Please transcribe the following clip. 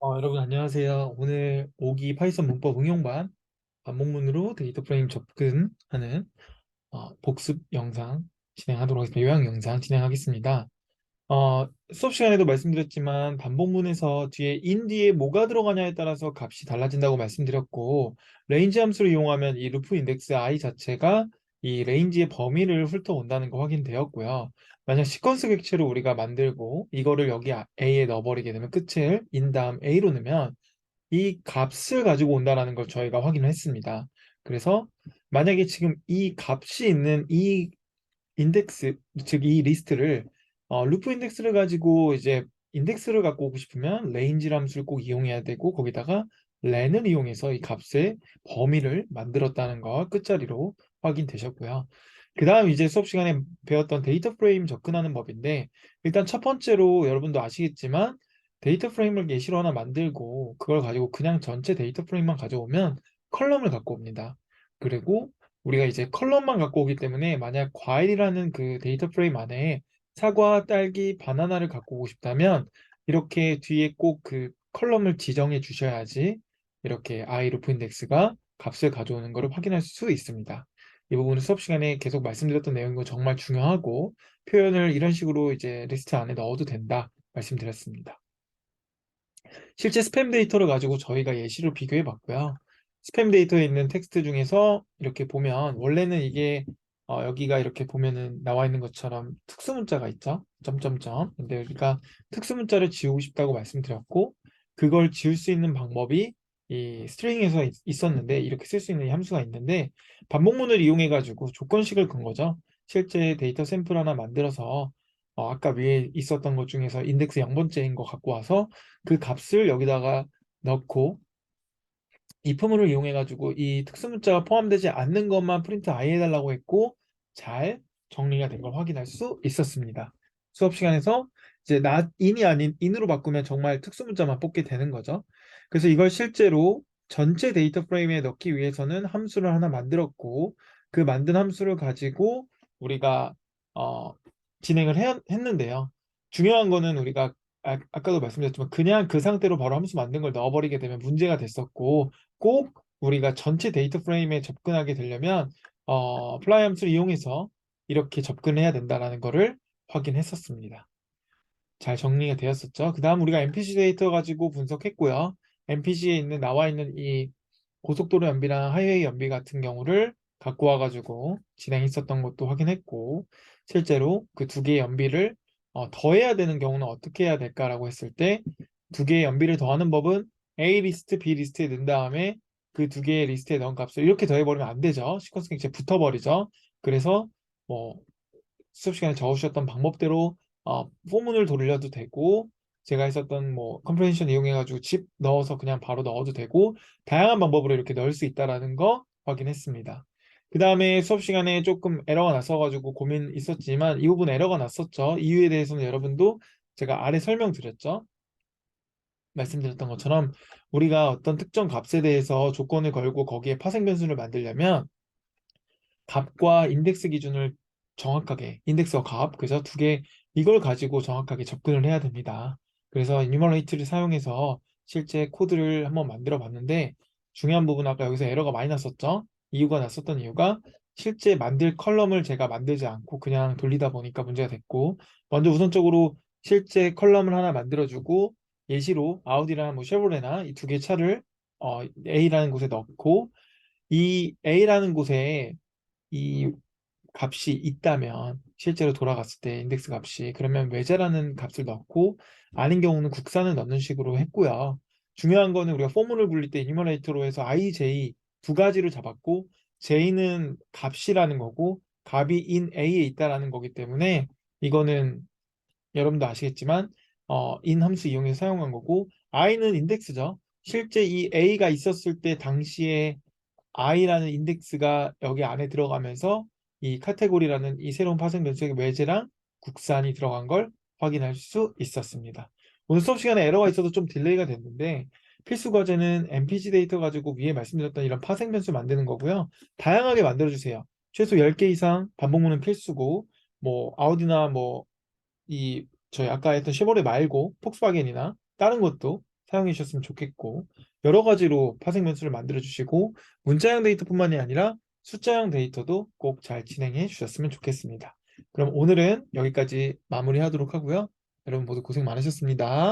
여러분 안녕하세요. 오늘 오기 파이썬 문법 응용반 반복문으로 데이터 프레임 접근하는 복습 영상 진행하도록 하겠습니다. 요약 영상 진행하겠습니다. 수업 시간에도 말씀드렸지만 반복문에서 뒤에 뭐가 들어가냐에 따라서 값이 달라진다고 말씀드렸고, 레인지 함수를 이용하면 이 루프 인덱스 i 자체가 이 레인지의 범위를 훑어온다는 거 확인되었고요. 만약 시퀀스 객체로 우리가 만들고 이거를 여기 a에 넣어버리게 되면 끝을 인 다음 a로 넣으면 이 값을 가지고 온다는 걸 저희가 확인을 했습니다. 그래서 만약에 지금 이 값이 있는 이 인덱스, 즉 이 리스트를 루프 인덱스를 가지고 이제 인덱스를 갖고 오고 싶으면 range 함수를 꼭 이용해야 되고, 거기다가 len을 이용해서 이 값의 범위를 만들었다는 거 끝자리로 확인되셨고요. 그 다음 이제 수업 시간에 배웠던 데이터 프레임 접근하는 법인데, 일단 첫 번째로 여러분도 아시겠지만 데이터 프레임을 예시로 하나 만들고 그걸 가지고 그냥 전체 데이터 프레임만 가져오면 컬럼을 갖고 옵니다. 그리고 우리가 이제 컬럼만 갖고 오기 때문에 만약 과일이라는 그 데이터 프레임 안에 사과, 딸기, 바나나를 갖고 오고 싶다면 이렇게 뒤에 꼭 그 컬럼을 지정해 주셔야지 이렇게 i 루프 인덱스가 값을 가져오는 것을 확인할 수 있습니다. 이 부분은 수업 시간에 계속 말씀드렸던 내용이고 정말 중요하고, 표현을 이런 식으로 이제 리스트 안에 넣어도 된다 말씀드렸습니다. 실제 스팸 데이터를 가지고 저희가 예시로 비교해 봤고요. 스팸 데이터에 있는 텍스트 중에서 이렇게 보면 원래는 이게 여기가 이렇게 보면은 나와 있는 것처럼 특수 문자가 있죠. 점점점. 근데 여기가 특수 문자를 지우고 싶다고 말씀드렸고, 그걸 지울 수 있는 방법이 이 스트링에서 있었는데, 이렇게 쓸 수 있는 이 함수가 있는데 반복문을 이용해 가지고 조건식을 건 거죠. 실제 데이터 샘플 하나 만들어서 아까 위에 있었던 것 중에서 인덱스 0번째인 거 갖고 와서 그 값을 여기다가 넣고 if문을 이용해 가지고 이 특수 문자가 포함되지 않는 것만 프린트 i 해달라고 했고, 잘 정리가 된 걸 확인할 수 있었습니다. 수업 시간에서 이제 in이 아닌 in으로 바꾸면 정말 특수 문자만 뽑게 되는 거죠. 그래서 이걸 실제로 전체 데이터 프레임에 넣기 위해서는 함수를 하나 만들었고, 그 만든 함수를 가지고 우리가 어, 진행을 했는데요. 중요한 거는 우리가 아까도 말씀드렸지만 그냥 그 상태로 바로 함수 만든 걸 넣어버리게 되면 문제가 됐었고, 꼭 우리가 전체 데이터 프레임에 접근하게 되려면 플라이 함수를 이용해서 이렇게 접근해야 된다는 것을 확인했었습니다. 잘 정리가 되었었죠. 그 다음 우리가 MPG 데이터 가지고 분석했고요. MPG에 나와 있는 이 고속도로 연비랑 하이웨이 연비 같은 경우를 갖고 와가지고 진행했었던 것도 확인했고, 실제로 그 두 개의 연비를 더해야 되는 경우는 어떻게 해야 될까라고 했을 때, 두 개의 연비를 더하는 법은 A 리스트, B 리스트에 넣은 다음에 그 두 개의 리스트에 넣은 값을 이렇게 더해버리면 안 되죠. 시퀀스 객체 붙어버리죠. 그래서 뭐 수업 시간에 적으셨던 방법대로 포문을 돌려도 되고, 제가 했었던 뭐 컴프레hen션 이용해가지고 집 넣어서 그냥 바로 넣어도 되고, 다양한 방법으로 이렇게 넣을 수 있다라는 거 확인했습니다. 그 다음에 수업 시간에 조금 에러가 났어가지고 고민 있었지만 이 부분 에러가 났었죠. 이유에 대해서는 여러분도 제가 아래 설명드렸죠. 말씀드렸던 것처럼 우리가 어떤 특정 값에 대해서 조건을 걸고 거기에 파생 변수를 만들려면 값과 인덱스 기준을 정확하게, 인덱스와 값, 그래서 두 개, 이걸 가지고 정확하게 접근을 해야 됩니다. 그래서 enumerato를 사용해서 실제 코드를 한번 만들어 봤는데, 중요한 부분 아까 여기서 에러가 많이 났었죠. 이유가 났었던 이유가 실제 만들 컬럼을 제가 만들지 않고 그냥 돌리다 보니까 문제가 됐고, 먼저 우선적으로 실제 컬럼을 하나 만들어주고 예시로 아우디나 뭐 쉐보레나 이 두 개 차를 A라는 곳에 넣고, 이 A라는 곳에 이 값이 있다면 실제로 돌아갔을 때 인덱스 값이, 그러면 외자라는 값을 넣고 아닌 경우는 국산을 넣는 식으로 했고요. 중요한 거는 우리가 포문을 굴릴 때 이니머레이터로 해서 i, j 두 가지를 잡았고, j는 값이라는 거고 값이 in a에 있다라는 거기 때문에 이거는 여러분도 아시겠지만 in 함수 이용해서 사용한 거고, i는 인덱스죠. 실제 이 a가 있었을 때 당시에 i라는 인덱스가 여기 안에 들어가면서 이 카테고리라는 이 새로운 파생 변수의 외제랑 국산이 들어간 걸 확인할 수 있었습니다. 오늘 수업 시간에 에러가 있어서 좀 딜레이가 됐는데, 필수 과제는 MPG 데이터 가지고 위에 말씀드렸던 이런 파생 변수 만드는 거고요. 다양하게 만들어 주세요. 최소 10개 이상 반복문은 필수고, 뭐 아우디나 뭐 이 저희 아까 했던 쉐보레 말고 폭스바겐이나 다른 것도 사용해 주셨으면 좋겠고, 여러 가지로 파생 변수를 만들어 주시고 문자형 데이터뿐만이 아니라 숫자형 데이터도 꼭 잘 진행해 주셨으면 좋겠습니다. 그럼 오늘은 여기까지 마무리하도록 하고요. 여러분 모두 고생 많으셨습니다.